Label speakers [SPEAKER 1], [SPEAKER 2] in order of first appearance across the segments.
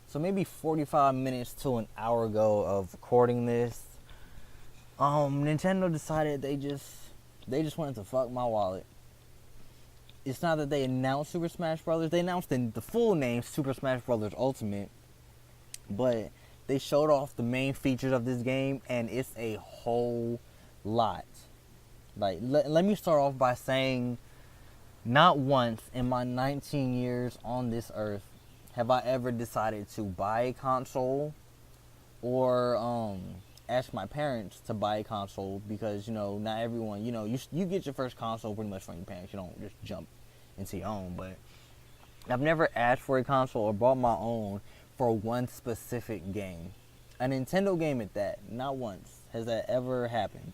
[SPEAKER 1] So maybe 45 minutes to an hour ago of recording this, Nintendo decided they just wanted to fuck my wallet. It's not that they announced Super Smash Brothers. They announced the full name, Super Smash Brothers Ultimate, but they showed off the main features of this game, and it's a whole lot. Like, let me start off by saying, not once in my 19 years on this earth have I ever decided to buy a console or ask my parents to buy a console, because not everyone, you get your first console pretty much from your parents. You don't just jump into your own. But I've never asked for a console or bought my own for one specific game, a Nintendo game at that. Not once has that ever happened.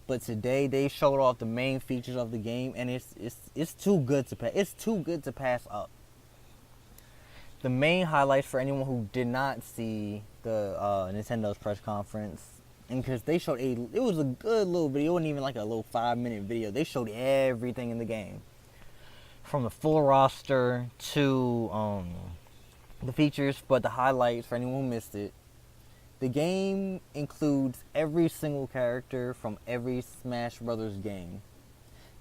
[SPEAKER 1] But today they showed off the main features of the game, and it's too good to pass. It's too good to pass up. The main highlights for anyone who did not see the Nintendo's press conference, and because they showed it was a good little video. It wasn't even like a little 5-minute video. They showed everything in the game, from the full roster to the features. But the highlights for anyone who missed it, the game includes every single character from every Smash Brothers game.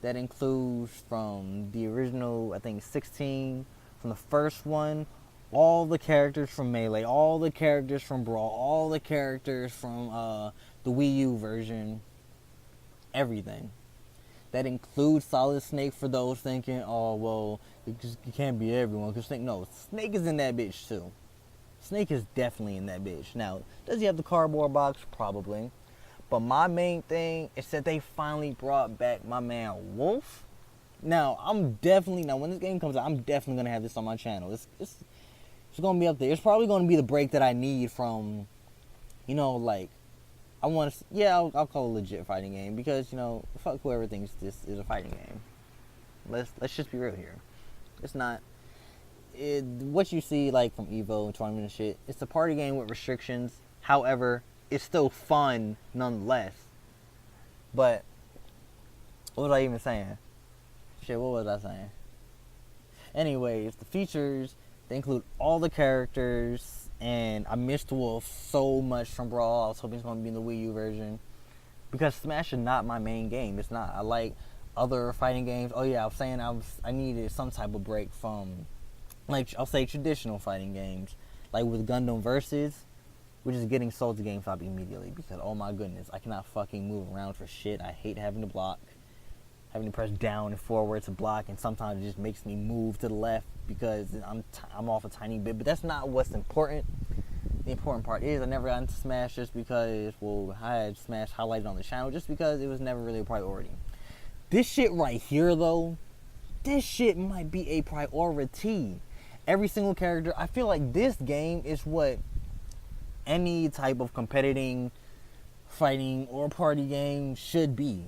[SPEAKER 1] That includes from the original, I think 16, from the first one, all the characters from Melee, all the characters from Brawl, all the characters from the Wii U version, everything. That includes Solid Snake for those thinking, oh, well, it can't be everyone. Because no, Snake is in that bitch too. Snake is definitely in that bitch. Now, does he have the cardboard box? Probably. But my main thing is that they finally brought back my man Wolf. Now, when this game comes out, I'm definitely going to have this on my channel. It's going to be up there. It's probably going to be the break that I need from, I'll call it a legit fighting game. Because, fuck whoever thinks this is a fighting game. Let's just be real here. It's not. What you see like from Evo and tournament and shit, it's a party game with restrictions. However, it's still fun nonetheless. But what was I even saying? Shit, what was I saying? Anyways, the features, they include all the characters, and I missed Wolf so much from Brawl. I was hoping it's going to be in the Wii U version, because Smash is not my main game. It's not. I like other fighting games. Oh yeah, I was saying I needed some type of break from, like, I'll say traditional fighting games, like with Gundam Versus, which is getting sold to GameStop immediately, because oh my goodness, I cannot fucking move around for shit. I hate having to block, having to press down and forward to block, and sometimes it just makes me move to the left because I'm off a tiny bit. But that's not what's important. The important part is I never got into Smash just because, well, I had Smash highlighted on the channel just because it was never really a priority. This shit right here though, this shit might be a priority. Every single character, I feel like this game is what any type of competitive fighting or party game should be.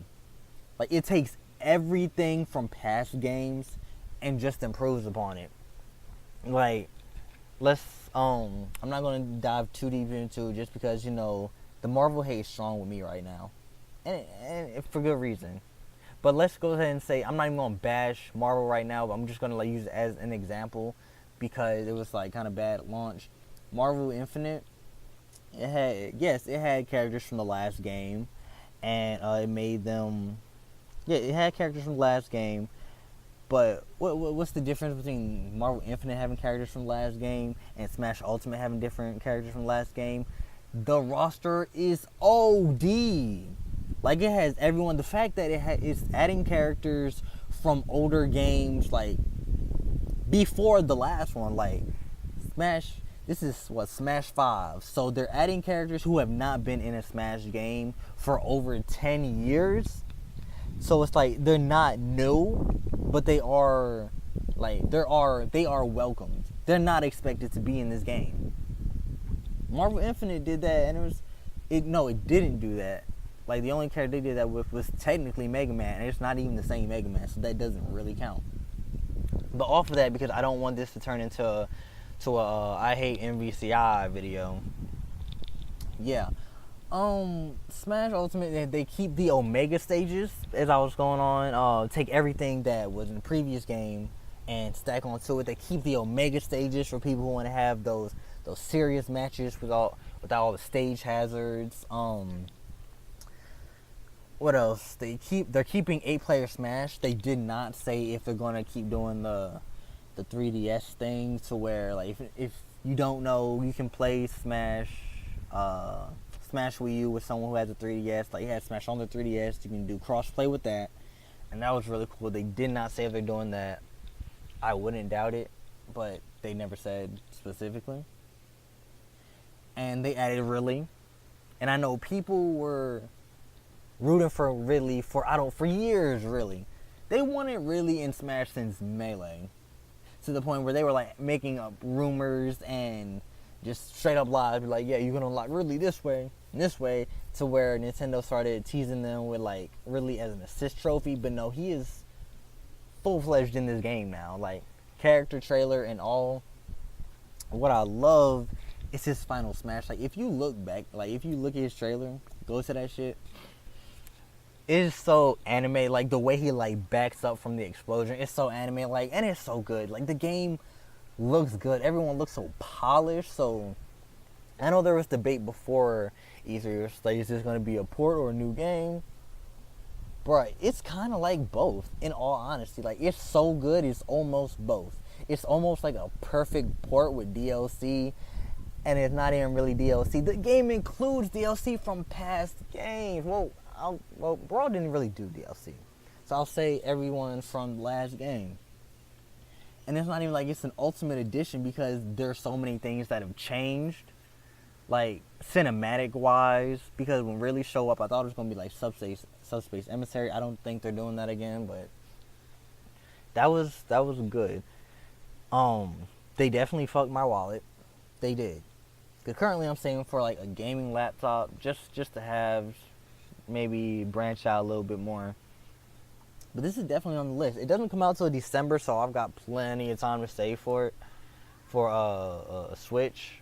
[SPEAKER 1] Like, it takes everything from past games and just improves upon it. Like, I'm not gonna dive too deep into it just because, the Marvel hate is strong with me right now. And for good reason. But let's go ahead and say, I'm not even gonna bash Marvel right now, but I'm just gonna use it as an example, because it was like kind of bad at launch. Marvel Infinite, it had characters from the last game, and it made them, it had characters from the last game. But what's the difference between Marvel Infinite having characters from the last game and Smash Ultimate having different characters from the last game? The roster is OD. Like, it has everyone. The fact that it's adding characters from older games, like before the last one, like Smash. This is Smash 5. So they're adding characters who have not been in a Smash game for over 10 years. So it's like they're not new, but they are welcomed. They're not expected to be in this game. Marvel Infinite did that, and it didn't do that. Like, the only character they did that with was technically Mega Man, and it's not even the same Mega Man, so that doesn't really count. But off of that, because I don't want this to turn into a I hate MVCI video. Yeah. Smash Ultimate, they keep the Omega stages as I was going on. Take everything that was in the previous game and stack onto it. They keep the Omega stages for people who want to have those serious matches without all the stage hazards. What else? They're keeping 8-player Smash. They did not say if they're gonna keep doing the 3DS thing to where like if you don't know, you can play Smash Wii U with someone who has a 3DS. Like you had Smash on the 3DS, you can do cross play with that, and that was really cool. They did not say if they're doing that. I wouldn't doubt it, but they never said specifically. And they added Ridley, and I know people were rooting for Ridley for years. Really, they wanted Ridley in Smash since Melee, to the point where they were like making up rumors and just straight up lies, like, yeah, you're gonna unlock Ridley this way and this way, to where Nintendo started teasing them with like Ridley as an assist trophy. But no, he is full-fledged in this game now, like character trailer and all. What I love is his final Smash. Like if you look back, like if you look at his trailer, go to that shit, it is so anime. Like the way he like backs up from the explosion, it's so anime like, and it's so good. Like the game looks good, everyone looks so polished. So I know there was debate before E3, like is this going to be a port or a new game? Bruh, it's kind of like both, in all honesty. Like, it's so good, it's almost both. It's almost like a perfect port with DLC, and it's not even really DLC. The game includes DLC from past games. Well, Brawl didn't really do DLC. So I'll say everyone from the last game. And it's not even like it's an ultimate edition, because there's so many things that have changed, like cinematic wise. Because when Ridley show up, I thought it was gonna be like Subspace Emissary. I don't think they're doing that again, but that was good. They definitely fucked my wallet. They did. Because currently I'm saving for like a gaming laptop, just to have, maybe branch out a little bit more. But this is definitely on the list. It doesn't come out till December, so I've got plenty of time to save for it, for a Switch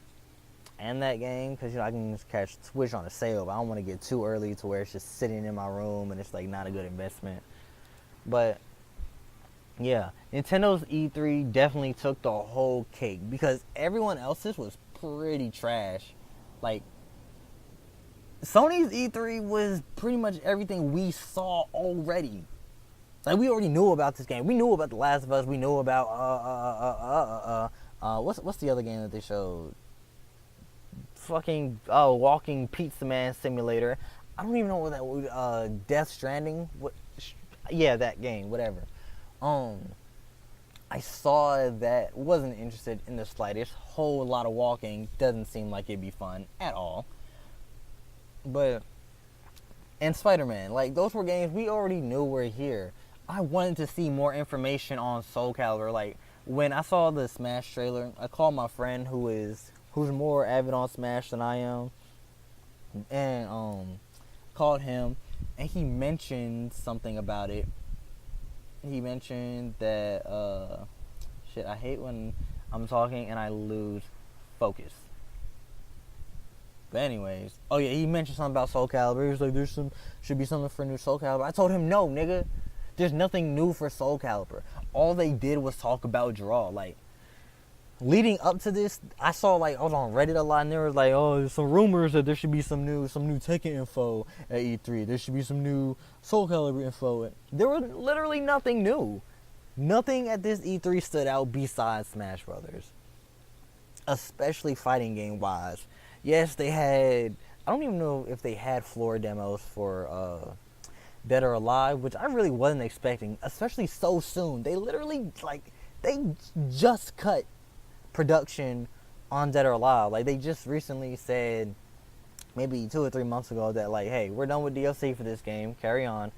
[SPEAKER 1] and that game, because I can just catch Switch on a sale. But I don't want to get too early to where it's just sitting in my room and it's like not a good investment. But yeah, Nintendo's E3 definitely took the whole cake, because everyone else's was pretty trash. Like Sony's E3 was pretty much everything we saw already. Like we already knew about this game. We knew about The Last of Us. We knew about what's the other game that they showed? Fucking Walking Pizza Man Simulator. I don't even know what that Death Stranding. Yeah, that game. Whatever. I saw that. Wasn't interested in the slightest. Whole lot of walking. Doesn't seem like it'd be fun at all. But and Spider-Man, like those were games we already knew were here. I wanted to see more information on Soul Calibur. Like when I saw the Smash trailer, I called my friend who's more avid on Smash than I am, and called him, and he mentioned something about it. He mentioned that I hate when I'm talking and I lose focus. But anyways, oh yeah, he mentioned something about Soul Calibur. He was like, should be something for new Soul Calibur. I told him, no, nigga. There's nothing new for Soul Calibur. All they did was talk about Draw. Like, leading up to this, I was on Reddit a lot, and there was like, oh, there's some rumors that there should be some new Tekken info at E3. There should be some new Soul Calibur info. There was literally nothing new. Nothing at this E3 stood out besides Smash Brothers. Especially fighting game wise. Yes, they had, I don't even know if they had floor demos for Dead or Alive, which I really wasn't expecting, especially so soon. They literally, they just cut production on Dead or Alive. Like, they just recently said, maybe 2 or 3 months ago, that like, hey, we're done with DLC for this game, carry on.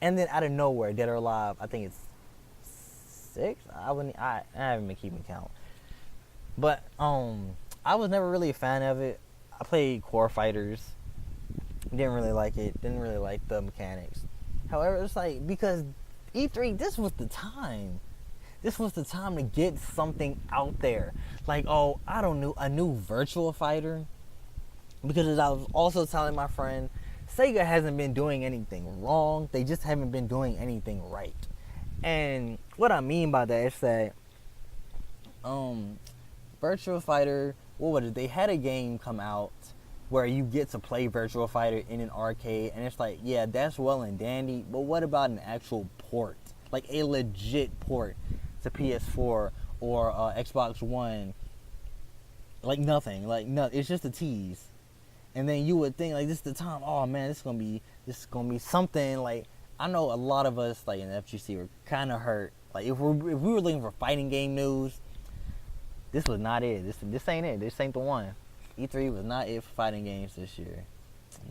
[SPEAKER 1] And then out of nowhere, Dead or Alive, I think it's 6? I haven't been keeping count. But I was never really a fan of it. I played Core Fighters. Didn't really like it. Didn't really like the mechanics. However, it's like, because E3, this was the time. This was the time to get something out there. Like, oh, I don't know, a new Virtua Fighter. Because as I was also telling my friend, Sega hasn't been doing anything wrong. They just haven't been doing anything right. And what I mean by that is that Virtua Fighter, what was it? They had a game come out where you get to play Virtua Fighter in an arcade, and it's like, yeah, that's well and dandy, but what about an actual port? Like a legit port to PS4 or Xbox One? Like nothing. Like no, it's just a tease. And then you would think like this is the time. Oh man, this is gonna be something. Like I know a lot of us like in the FGC were kind of hurt. Like if we were looking for fighting game news, this was not it. This ain't it. This ain't the one. E3 was not it for fighting games this year.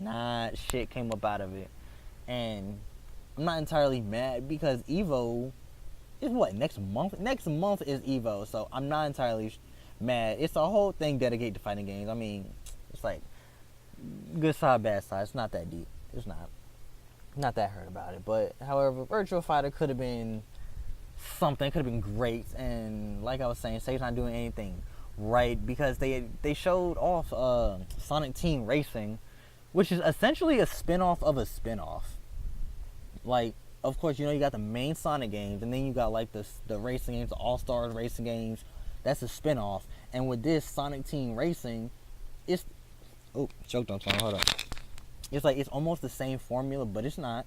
[SPEAKER 1] Not shit came up out of it. And I'm not entirely mad because Evo is what, next month? Next month is Evo, so I'm not entirely mad. It's a whole thing dedicated to fighting games. I mean, it's like good side, bad side. It's not that deep. It's not that hurt about it. But however, Virtua Fighter could have been something. Could have been great. And like I was saying, Sega's not doing anything right because they showed off Sonic Team Racing, which is essentially a spin-off of a spin-off. Like, of course, you know, you got the main Sonic games, and then you got like the racing games, the All-Stars racing games. That's a spin-off. And with this Sonic Team Racing, it's choked on tongue. Hold on. It's like it's almost the same formula, but it's not.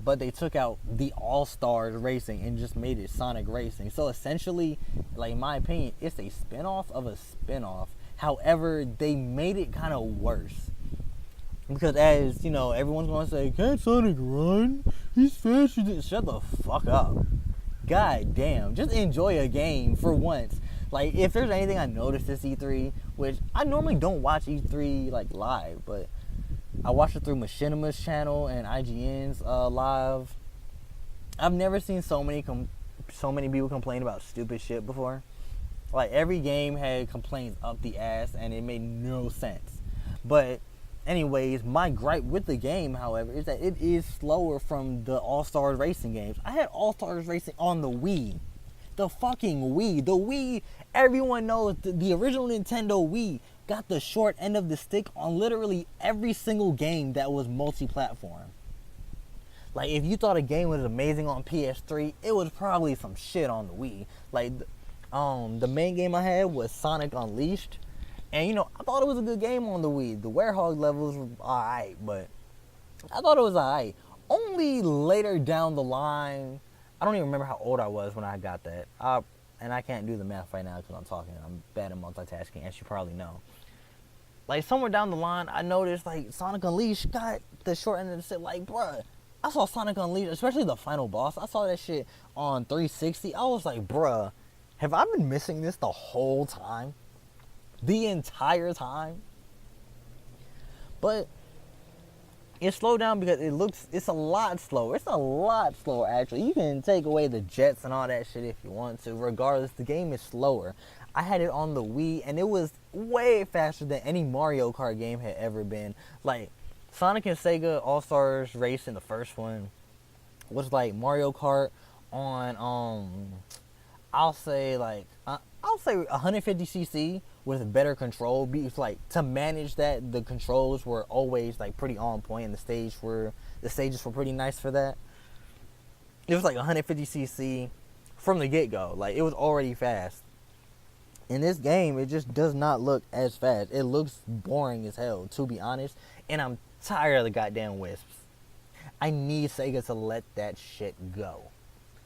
[SPEAKER 1] But they took out the All-Stars Racing and just made it Sonic Racing. So essentially, like in my opinion, it's a spin-off of a spin-off. However, they made it kind of worse. Because as, you know, everyone's going to say, can't Sonic run? He's faster than... Shut the fuck up. God damn. Just enjoy a game for once. Like, if there's anything I noticed this E3, which I normally don't watch E3, like, live, but I watched it through Machinima's channel and IGN's live. I've never seen so many people complain about stupid shit before. Like, every game had complaints up the ass, and it made no sense. But anyways, my gripe with the game, however, is that it is slower from the All-Stars Racing games. I had All-Stars Racing on the Wii. The fucking Wii. The Wii, everyone knows, the original Nintendo Wii got the short end of the stick on literally every single game that was multi-platform. Like, if you thought a game was amazing on PS3, it was probably some shit on the Wii. Like, the main game I had was Sonic Unleashed. And, you know, I thought it was a good game on the Wii. The Werehog levels were alright, but I thought it was alright. Only later down the line, I don't even remember how old I was when I got that. And I can't do the math right now because I'm talking. I'm bad at multitasking, as you probably know. Like, somewhere down the line, I noticed, like, Sonic Unleashed got the short end of the stick. Like, bruh, I saw Sonic Unleashed, especially the final boss. I saw that shit on 360. I was like, bruh, have I been missing this the whole time? The entire time? But it slowed down because it's a lot slower. It's a lot slower, actually. You can take away the jets and all that shit if you want to. Regardless, the game is slower. I had it on the Wii, and it was way faster than any Mario Kart game had ever been. Like, Sonic and Sega All-Stars Racing, the first one, was like Mario Kart on, I'll say 150cc with better control. Because, like, to manage that, the controls were always like pretty on point, and the stages were pretty nice for that. It was like 150cc from the get-go. Like, it was already fast. In this game, it just does not look as fast. It looks boring as hell, to be honest. And I'm tired of the goddamn wisps. I need Sega to let that shit go.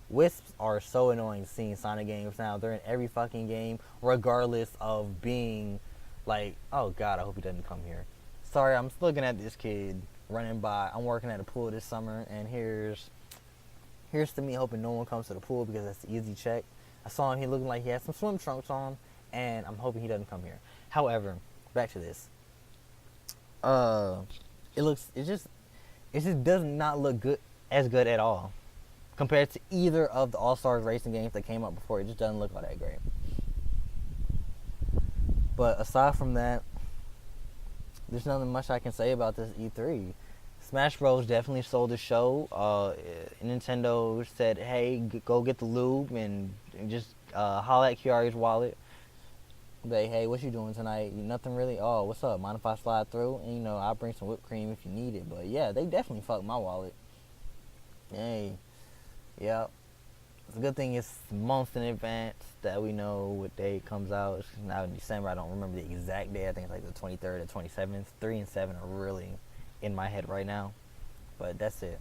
[SPEAKER 1] Wisps are so annoying seeing Sonic games now. They're in every fucking game, regardless of being like, oh god, I hope he doesn't come here. Sorry, I'm just looking at this kid running by. I'm working at a pool this summer, and here's to me hoping no one comes to the pool because that's the easy check. I saw him, he looking like he had some swim trunks on, and I'm hoping he doesn't come here. However, back to this. It just does not look good at all. Compared to either of the All-Stars Racing games that came out before, it just doesn't look all that great. But aside from that, there's nothing much I can say about this E3. Smash Bros. Definitely sold the show. Nintendo said, hey, go get the lube and just holla at Kiari's wallet. Hey, what you doing tonight? Nothing really. Oh, what's up? Mind if I slide through? And, you know, I'll bring some whipped cream if you need it. But, yeah, they definitely fucked my wallet. Hey. Yep. It's a good thing it's months in advance that we know what day it comes out. It's now in December. I don't remember the exact day. I think it's like the 23rd or 27th. 3 and 7 are really in my head right now. But that's it.